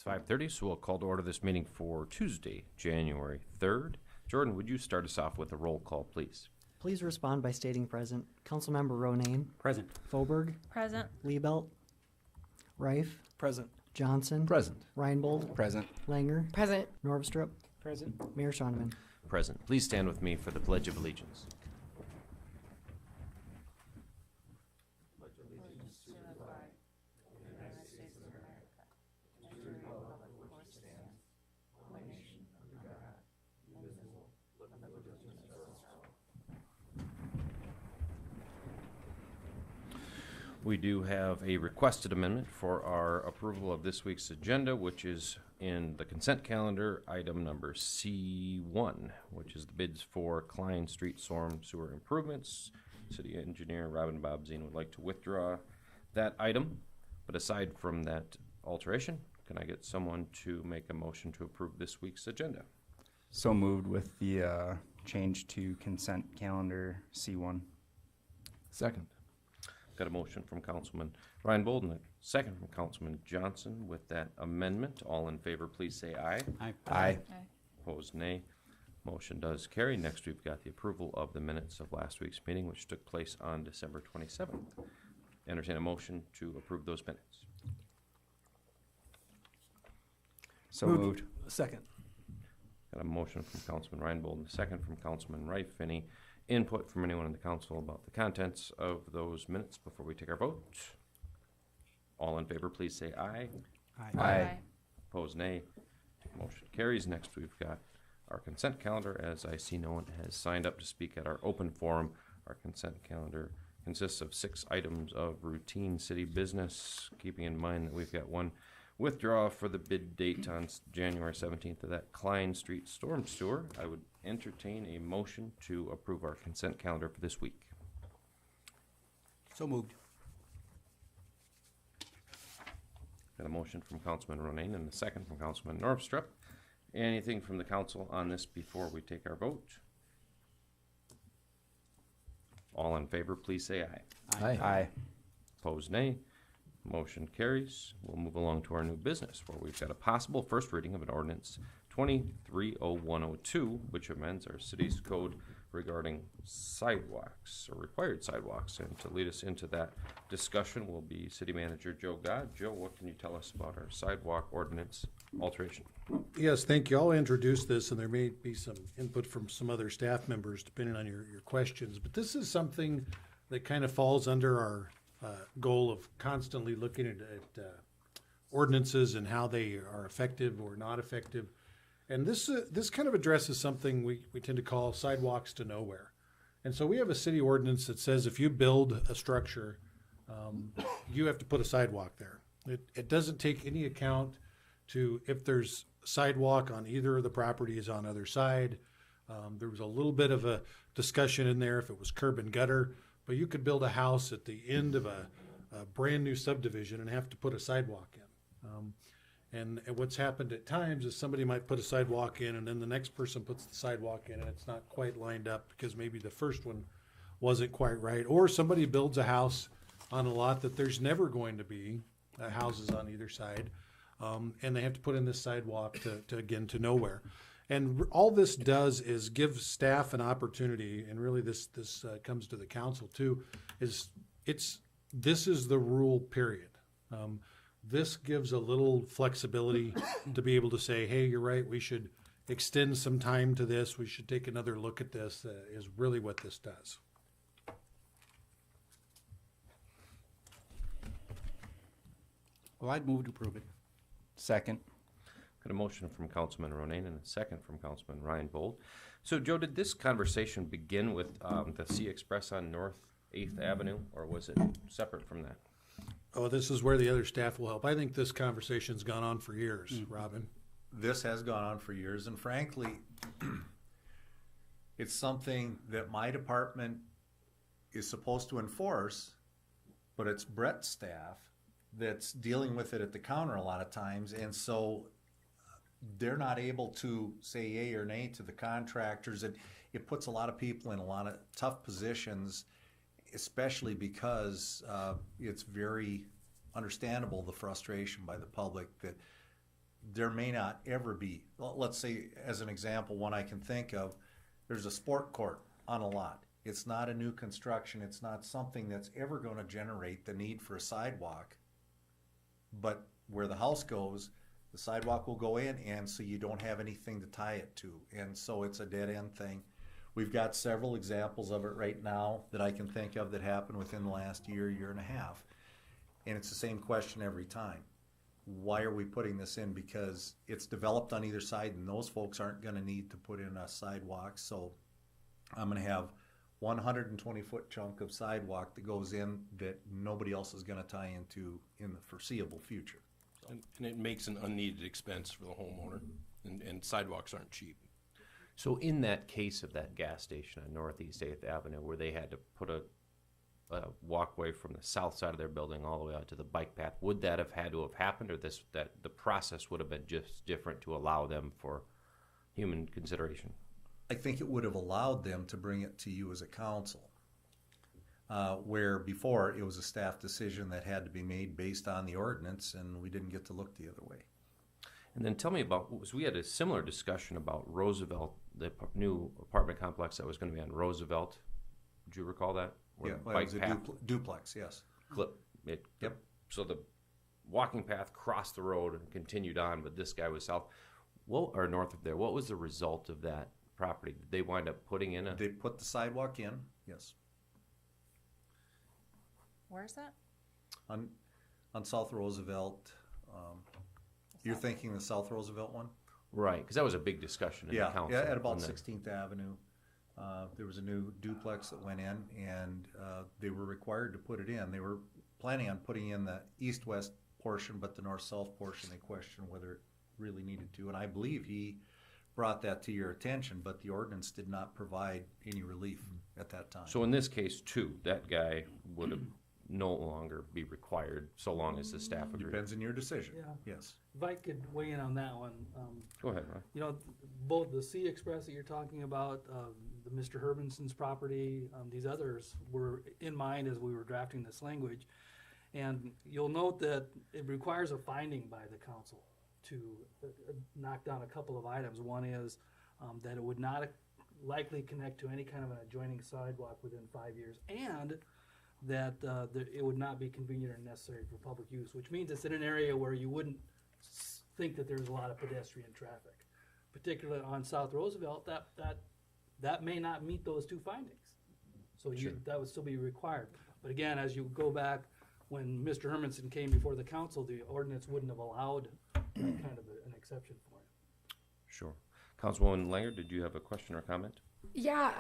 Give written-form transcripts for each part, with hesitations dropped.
It's 5:30, so we'll call to order this meeting for Tuesday, January 3rd. Jordan, would you start us off with a roll call, please? Please respond by stating present. Councilmember Ronayne. Present. Fouberg. Present. Liebelt. Reif. Present. Johnson. Present. Reinbold. Present. Langer. Present. Norvstrup. Present. Mayor Schoeneman. Present. Please stand with me for the Pledge of Allegiance. We do have a requested amendment for our approval of this week's agenda, which is in the consent calendar, item number C1, which is the bids for Klein Street Storm Sewer Improvements. City Engineer Robin Bobzien would like to withdraw that item. But aside from that alteration, can I get someone to make a motion to approve this week's agenda? So moved with the change to consent calendar C1. Second. Got a motion from Councilman Reinbold and a second from Councilman Johnson with that amendment. All in favor, please say aye. Aye. Aye. Opposed, nay. Motion does carry. Next, we've got the approval of the minutes of last week's meeting, which took place on December 27th. Entertain a motion to approve those minutes. So moved. Second. Got a motion from Councilman Reinbold and a second from Councilman Reif. Any input from anyone in the council about the contents of those minutes before we take our vote? All in favor, please say aye. Aye. Opposed, nay. Motion carries. Next, we've got our consent calendar. As I see no one has signed up to speak at our open forum, our consent calendar consists of 6 items of routine city business, keeping in mind that we've got one withdraw for the bid date on January 17th of that Klein Street Storm Sewer. I would entertain a motion to approve our consent calendar for this week. So moved. Got a motion from Councilman Ronayne and a second from Councilman Norvstrup. Anything from the council on this before we take our vote? All in favor, please say aye. Aye. Opposed, nay. Motion carries. We'll move along to our new business, where we've got a possible first reading of an ordinance 230102, which amends our city's code regarding sidewalks, or required sidewalks. And to lead us into that discussion will be City Manager Joe Gaa. Joe, what can you tell us about our sidewalk ordinance alteration? Yes, thank you. I'll introduce this, and there may be some input from some other staff members depending on your questions. But this is something that kind of falls under our goal of constantly looking at ordinances and how they are effective or not effective. And this kind of addresses something we tend to call sidewalks to nowhere. And so we have a city ordinance that says if you build a structure, you have to put a sidewalk there. It doesn't take any account to if there's sidewalk on either of the properties on either side. There was a little bit of a discussion in there if it was curb and gutter, but you could build a house at the end of a brand new subdivision and have to put a sidewalk in. And what's happened at times is somebody might put a sidewalk in and then the next person puts the sidewalk in and it's not quite lined up because maybe the first one wasn't quite right. Or somebody builds a house on a lot that there's never going to be houses on either side. And they have to put in this sidewalk to nowhere. And all this does is give staff an opportunity, and really this comes to the council too, this is the rule, period. This gives a little flexibility to be able to say, hey, you're right, we should extend some time to this, we should take another look at this, is really what this does. Well, I'd move to approve it. Second. Got a motion from Councilman Ronayne and a second from Councilman Reinbold. So, Joe, did this conversation begin with the Sea Express on North 8th Avenue, or was it separate from that? Oh, this is where the other staff will help. I think this conversation's gone on for years, Robin. This has gone on for years, and frankly, it's something that my department is supposed to enforce, but it's Brett's staff that's dealing with it at the counter a lot of times, and so they're not able to say yay or nay to the contractors. It puts a lot of people in a lot of tough positions, especially because it's very understandable, the frustration by the public that there may not ever be, let's say, as an example, one I can think of, there's a sport court on a lot. It's not a new construction. It's not something that's ever going to generate the need for a sidewalk. But where the house goes, the sidewalk will go in, and so you don't have anything to tie it to. And so it's a dead-end thing. We've got several examples of it right now that I can think of that happened within the last year, year and a half. And it's the same question every time. Why are we putting this in? Because it's developed on either side, and those folks aren't going to need to put in a sidewalk. So I'm going to have 120-foot chunk of sidewalk that goes in that nobody else is going to tie into in the foreseeable future. And it makes an unneeded expense for the homeowner, and sidewalks aren't cheap. So in that case of that gas station on Northeast 8th Avenue, where they had to put a walkway from the south side of their building all the way out to the bike path, would that have had to have happened, or that the process would have been just different to allow them for human consideration? I think it would have allowed them to bring it to you as a council, where before it was a staff decision that had to be made based on the ordinance, and we didn't get to look the other way. And then tell me about, we had a similar discussion about Roosevelt, the new apartment complex that was going to be on Roosevelt. Would you recall that? Where Yeah, the well, it was bike a path duplex, yes. Yep. So the walking path crossed the road and continued on, but this guy was south, or north of there. What was the result of that property? Did they wind up putting in They put the sidewalk in, yes. Where's that? On South Roosevelt. You're thinking the South Roosevelt one? Right, because that was a big discussion in the council. Yeah, at about when 16th Avenue. There was a new duplex that went in, and they were required to put it in. They were planning on putting in the east-west portion, but the north-south portion, they questioned whether it really needed to. And I believe he brought that to your attention, but the ordinance did not provide any relief at that time. So in this case, too, that guy would have no longer be required so long as the staff agreed. Depends on your decision. Yeah. Yes. If I could weigh in on that one, Go ahead, Ron. you know, both the Sea Express that you're talking about, the Mr. Hermanson's property, these others were in mind as we were drafting this language. And you'll note that it requires a finding by the council to knock down a couple of items. One is that it would not likely connect to any kind of an adjoining sidewalk within 5 years, and that it would not be convenient or necessary for public use, which means it's in an area where you wouldn't think that there's a lot of pedestrian traffic. Particularly on South Roosevelt, that may not meet those two findings. So that would still be required. But again, as you go back, when Mr. Hermanson came before the council, the ordinance wouldn't have allowed that kind of an exception for it. Sure. Councilwoman Langer, did you have a question or comment? Yeah,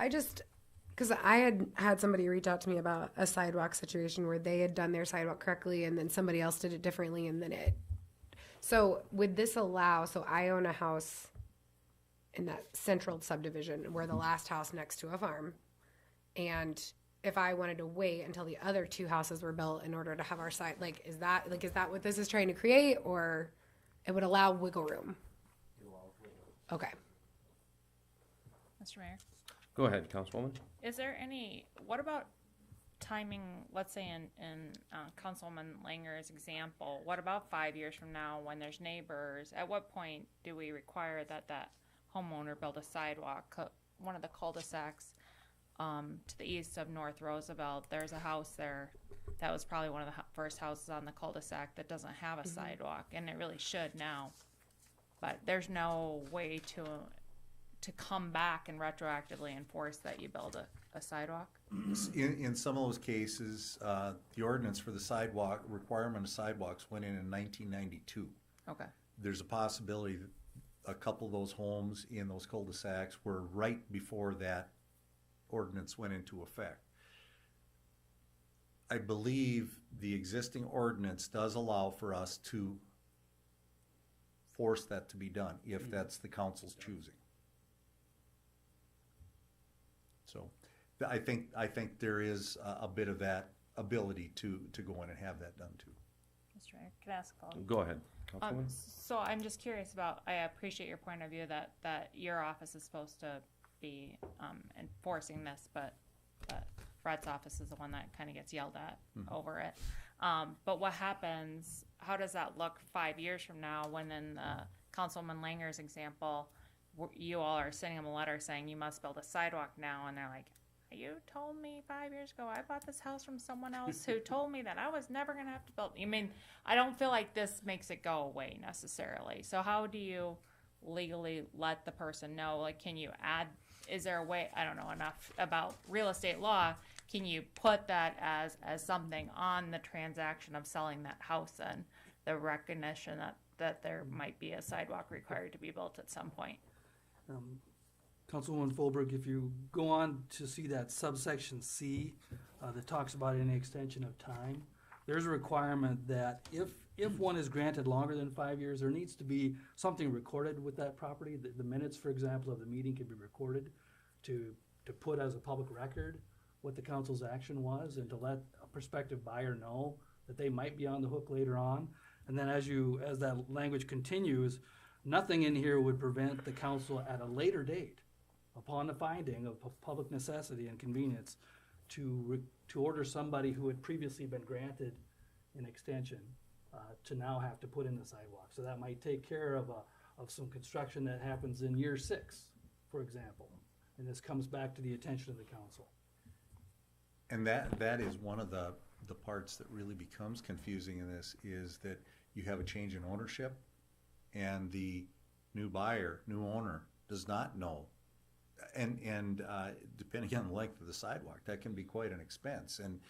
because I had somebody reach out to me about a sidewalk situation where they had done their sidewalk correctly and then somebody else did it differently and then so would this allow, so I own a house in that central subdivision where the last house next to a farm, and if I wanted to wait until the other two houses were built in order to have our side, is that what this is trying to create, or it would allow wiggle room? Okay. Mr. Mayor, Go ahead, Councilwoman. what about timing, let's say in Councilman Langer's example, what about 5 years from now when there's neighbors? At what point do we require that homeowner build a sidewalk? One of the cul-de-sacs to the east of North Roosevelt, there's a house there that was probably one of the first houses on the cul-de-sac that doesn't have a sidewalk, and it really should now. But there's no way to come back and retroactively enforce that you build a sidewalk? In some of those cases, the ordinance for the sidewalk, requirement of sidewalks went in 1992. Okay. There's a possibility that a couple of those homes in those cul-de-sacs were right before that ordinance went into effect. I believe the existing ordinance does allow for us to force that to be done if that's the council's choosing. So I think there is a bit of that ability to go in and have that done too. Mr. Mayor, can I ask a follow-up? Go ahead, Councilwoman. So I'm just curious about, I appreciate your point of view that your office is supposed to be enforcing this, but Fred's office is the one that kind of gets yelled at over it. But what happens, how does that look 5 years from now when in the Councilman Langer's example, you all are sending them a letter saying you must build a sidewalk now, and they're like, you told me 5 years ago I bought this house from someone else who told me that I was never going to have to build. I mean, I don't feel like this makes it go away necessarily. So how do you legally let the person know? Like, can you add, is there a way, I don't know enough about real estate law, can you put that as something on the transaction of selling that house and the recognition that there might be a sidewalk required to be built at some point? Councilwoman Fouberg, if you go on to see that subsection C that talks about any extension of time, there's a requirement that if one is granted longer than 5 years, there needs to be something recorded with that property. The minutes, for example, of the meeting can be recorded to put as a public record what the council's action was and to let a prospective buyer know that they might be on the hook later on. And then as that language continues, nothing in here would prevent the council at a later date, upon the finding of public necessity and convenience, to order somebody who had previously been granted an extension to now have to put in the sidewalk. So that might take care of some construction that happens in year 6, for example. And this comes back to the attention of the council. And that is one of the parts that really becomes confusing in this, is that you have a change in ownership and the new buyer, new owner, does not know. And depending on the length of the sidewalk, that can be quite an expense. And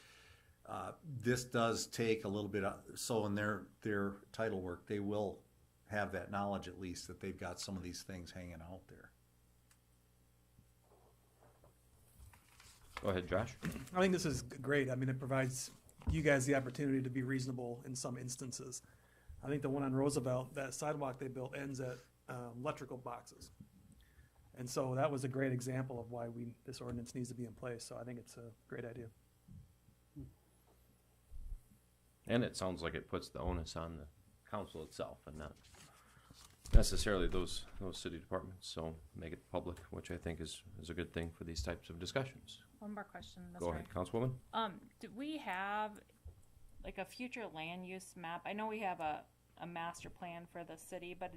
this does take a little bit so in their title work, they will have that knowledge at least that they've got some of these things hanging out there. Go ahead, Josh. I think this is great. I mean, it provides you guys the opportunity to be reasonable in some instances. I think the one on Roosevelt, that sidewalk they built ends at electrical boxes. And so that was a great example of why this ordinance needs to be in place. So I think it's a great idea. And it sounds like it puts the onus on the council itself and not necessarily those city departments. So make it public, which I think is a good thing for these types of discussions. One more question. Go ahead, Councilwoman. Do we have like a future land use map? I know we have a master plan for the city, but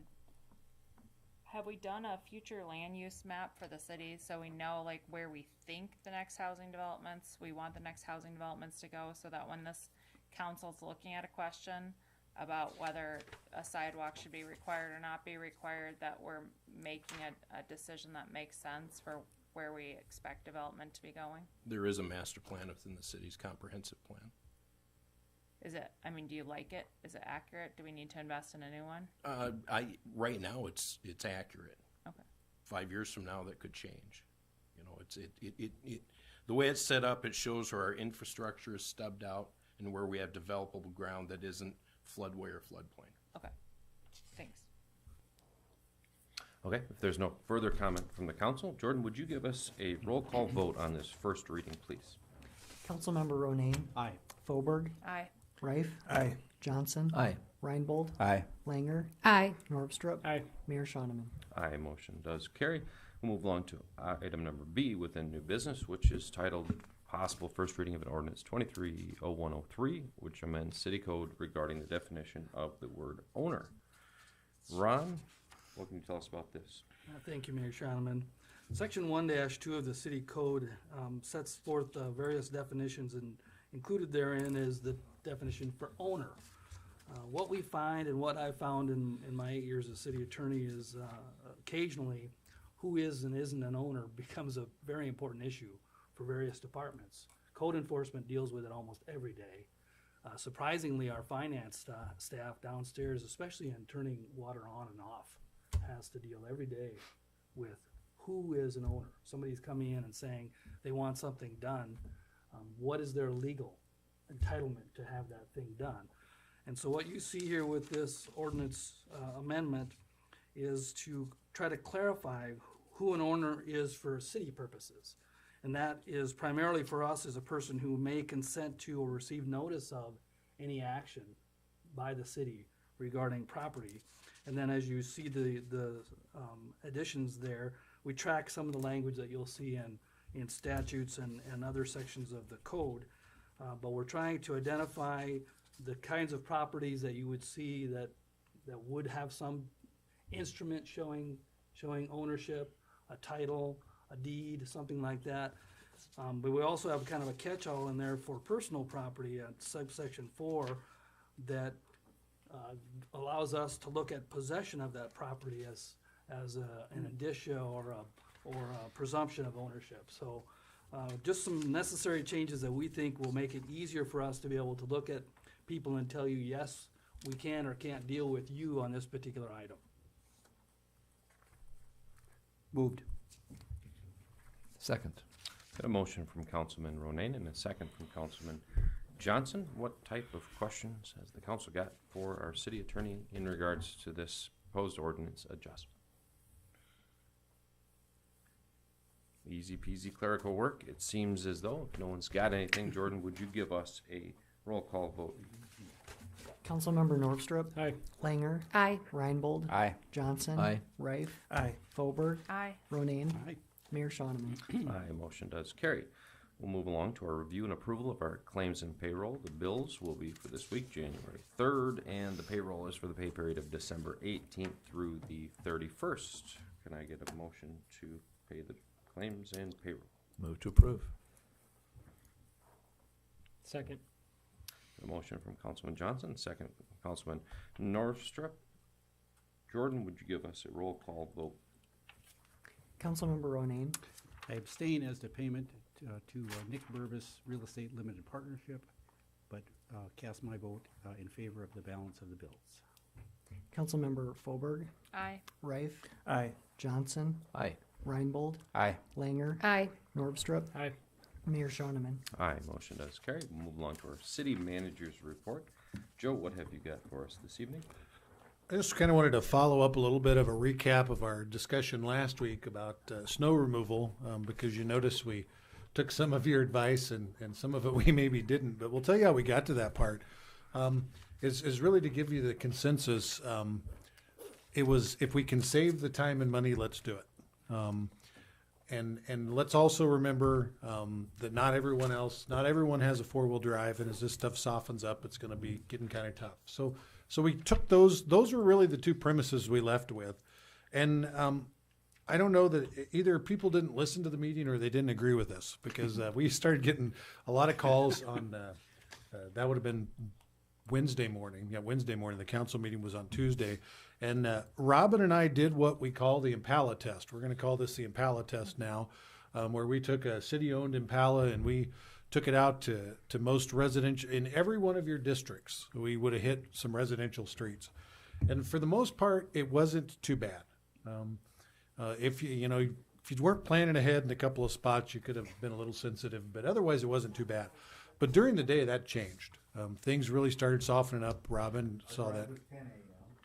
have we done a future land use map for the city so we know like where we think the next housing developments, we want the next housing developments to go, so that when this council's looking at a question about whether a sidewalk should be required or not be required, that we're making a decision that makes sense for where we expect development to be going? There is a master plan within the city's comprehensive plan. Is it, I mean, do you like it? Is it accurate? Do we need to invest in a new one? Right now it's accurate. Okay. 5 years from now, that could change. You know, the way it's set up, it shows where our infrastructure is stubbed out and where we have developable ground that isn't floodway or floodplain. Okay. Thanks. Okay, if there's no further comment from the council, Jordan, would you give us a roll call vote on this first reading, please? Councilmember Ronayne. Aye. Fouberg. Aye. Rife. Aye. Johnson. Aye. Reinbold. Aye. Langer. Aye. Norvstrup. Aye. Mayor Shoneman. Aye, motion does carry. We'll move along to item number B within new business, which is titled Possible First Reading of an Ordinance 230103, which amends city code regarding the definition of the word owner. Ron, what can you tell us about this? Thank you, Mayor Shoneman. Section 1-2 of the city code sets forth various definitions, and included therein is the definition for owner. What we find and what I found in my 8 years as city attorney is occasionally who is and isn't an owner becomes a very important issue for various departments. Code enforcement deals with it almost every day. Surprisingly, our finance staff downstairs, especially in turning water on and off, has to deal every day with who is an owner. Somebody's coming in and saying they want something done. What is their legal entitlement to have that thing done? And so what you see here with this ordinance amendment is to try to clarify who an owner is for city purposes. And that is primarily for us as a person who may consent to or receive notice of any action by the city regarding property. And then as you see the additions there, we track some of the language that you'll see in statutes and other sections of the code. But we're trying to identify the kinds of properties that you would see that would have some instrument showing ownership, a title, a deed, something like that. But we also have kind of a catch-all in there for personal property at subsection 4 that allows us to look at possession of that property as an indicia or a presumption of ownership. So just some necessary changes that we think will make it easier for us to be able to look at people and tell you, yes, we can or can't deal with you on this particular item. Moved. Second. Got a motion from Councilman Ronayne and a second from Councilman Johnson. What type of questions has the council got for our city attorney in regards to this proposed ordinance adjustment? Easy peasy clerical work. It seems as though if no one's got anything, Jordan, would you give us a roll call vote? Councilmember Norvstrup. Aye. Langer. Aye. Reinbold. Aye. Johnson. Aye. Rife. Aye. Fouberg. Aye. Ronayne. Aye. Mayor Shonneman. Aye, motion does carry. We'll move along to our review and approval of our claims and payroll. The bills will be for this week, January 3rd, and the payroll is for the pay period of December 18th through the 31st. Can I get a motion to pay the claims and payroll? Move to approve. Second. A motion from Councilman Johnson, second from Councilman Norvstrup. Jordan, would you give us a roll call vote? Councilmember Ronayne. I abstain as to payment to Nick Burvis Real Estate Limited Partnership, but cast my vote in favor of the balance of the bills. Councilmember Fouberg. Aye. Rife. Aye. Johnson. Aye. Reinbold. Aye. Langer. Aye. Norvstrup. Aye. Mayor Shonneman. Aye, motion does carry. We'll move along to our city manager's report. Joe, what have you got for us this evening? I just kind of wanted to follow up a little bit of a recap of our discussion last week about snow removal, because you notice we took some of your advice and some of it we maybe didn't, but we'll tell you how we got to that part. Is really to give you the consensus. It was, if we can save the time and money, let's do it. And let's also remember that not everyone has a 4-wheel drive, and as this stuff softens up, it's going to be getting kind of tough. So we took those were really the two premises we left with. And I don't know that either people didn't listen to the meeting or they didn't agree with us, because we started getting a lot of calls on, that would have been Wednesday morning. Yeah, Wednesday morning. The council meeting was on Tuesday. And Robin and I did what we call the Impala test. We're going to call this the Impala test now, where we took a city-owned Impala and we took it out to most residential, in every one of your districts. We would have hit some residential streets. And for the most part, it wasn't too bad. If you weren't planning ahead in a couple of spots, you could have been a little sensitive, but otherwise it wasn't too bad. But during the day, that changed. Things really started softening up. Robin saw that. 10 a.m.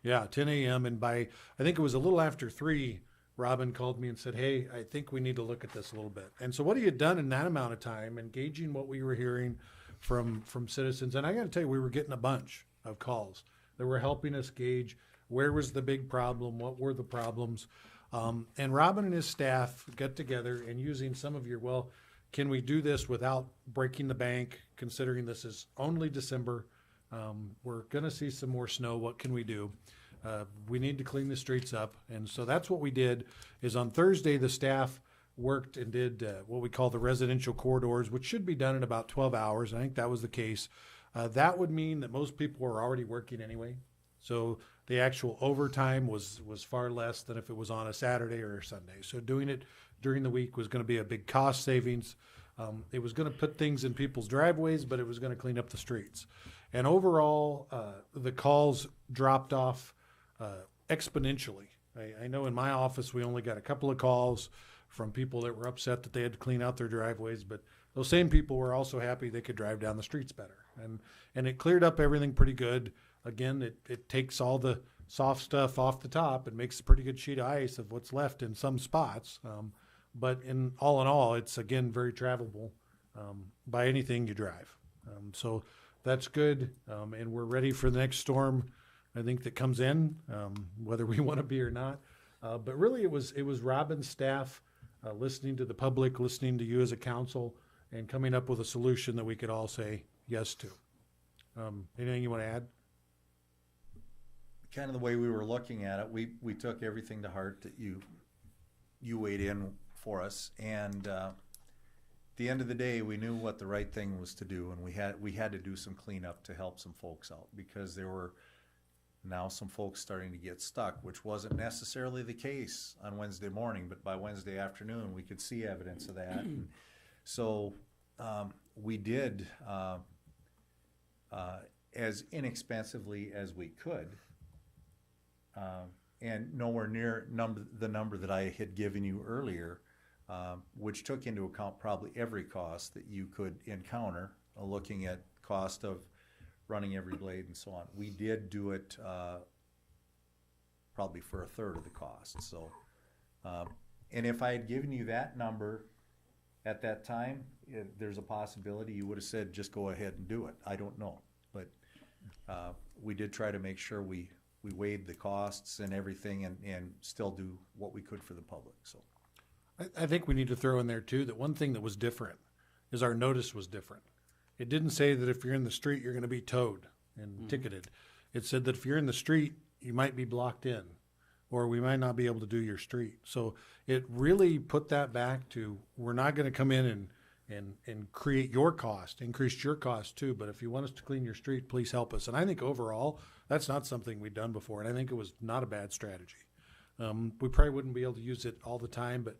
Yeah, 10 a.m. And by, I think it was a little after 3, Robin called me and said, hey, I think we need to look at this a little bit. And so what he had done in that amount of time, engaging what we were hearing from citizens, and I got to tell you, we were getting a bunch of calls that were helping us gauge where was the big problem, what were the problems. And Robin and his staff got together and using some of your, well, can we do this without breaking the bank, considering this is only December? We're going to see some more snow. What can we do? We need to clean the streets up. And so that's what we did. Is on Thursday, the staff worked and did what we call the residential corridors, which should be done in about 12 hours. I think that was the case. That would mean that most people were already working anyway. So the actual overtime was far less than if it was on a Saturday or a Sunday. So doing it during the week was going to be a big cost savings. It was going to put things in people's driveways, but it was going to clean up the streets. And overall, the calls dropped off exponentially. I know in my office we only got a couple of calls from people that were upset that they had to clean out their driveways, but those same people were also happy they could drive down the streets better. And it cleared up everything pretty good. Again, it takes all the soft stuff off the top and makes a pretty good sheet of ice of what's left in some spots. But in all, it's, again, very travelable by anything you drive. So that's good. And we're ready for the next storm, I think, that comes in, whether we want to be or not. But really, it was Robin's staff listening to the public, listening to you as a council, and coming up with a solution that we could all say yes to. Anything you want to add? Kind of the way we were looking at it, we took everything to heart that you weighed in for us, and at the end of the day, we knew what the right thing was to do, and we had to do some cleanup to help some folks out, because there were now some folks starting to get stuck, which wasn't necessarily the case on Wednesday morning, but by Wednesday afternoon, we could see evidence of that. And so we did, as inexpensively as we could, and nowhere near the number that I had given you earlier, which took into account probably every cost that you could encounter, looking at cost of running every blade and so on. We did do it probably for a third of the cost. So, and if I had given you that number at that time, there's a possibility you would have said, just go ahead and do it. I don't know. But we did try to make sure we weighed the costs and everything, and still do what we could for the public. So I think we need to throw in there too that one thing that was different is our notice was different. It didn't say that if you're in the street, you're going to be towed and ticketed. It said that if you're in the street, you might be blocked in, or we might not be able to do your street. So it really put that back to, we're not going to come in and create your cost, increase your cost too. But if you want us to clean your street, please help us. And I think overall, that's not something we've done before. And I think it was not a bad strategy. We probably wouldn't be able to use it all the time, but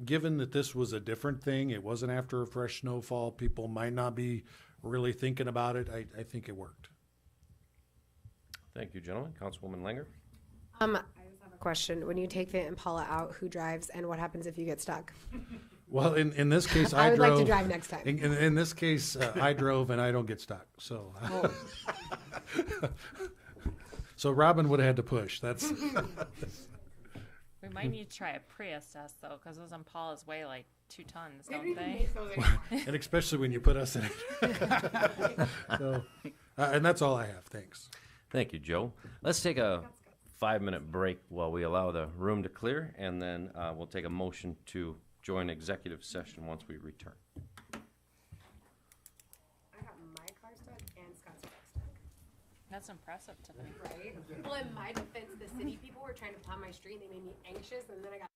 given that this was a different thing, it wasn't after a fresh snowfall, people might not be really thinking about it. I think it worked. Thank you, gentlemen. Councilwoman Langer? I just have a question. When you take the Impala out, who drives, and what happens if you get stuck? Well, in this case, I would drove. like to drive next time. In this case, I drove and I don't get stuck. So, so Robin would have had to push. That's. We might need to try a Prius test though, because those Impalas weigh like 2 tons, don't they? And especially when you put us in it. So, and that's all I have. Thanks. Thank you, Joe. Let's take a 5-minute break while we allow the room to clear, and then we'll take a motion to join executive session once we return. I got my car stuck and Scott's car stuck. That's impressive, Tiffany. Right? Well, in my defense, the city people were trying to plow my street and they made me anxious, and then I got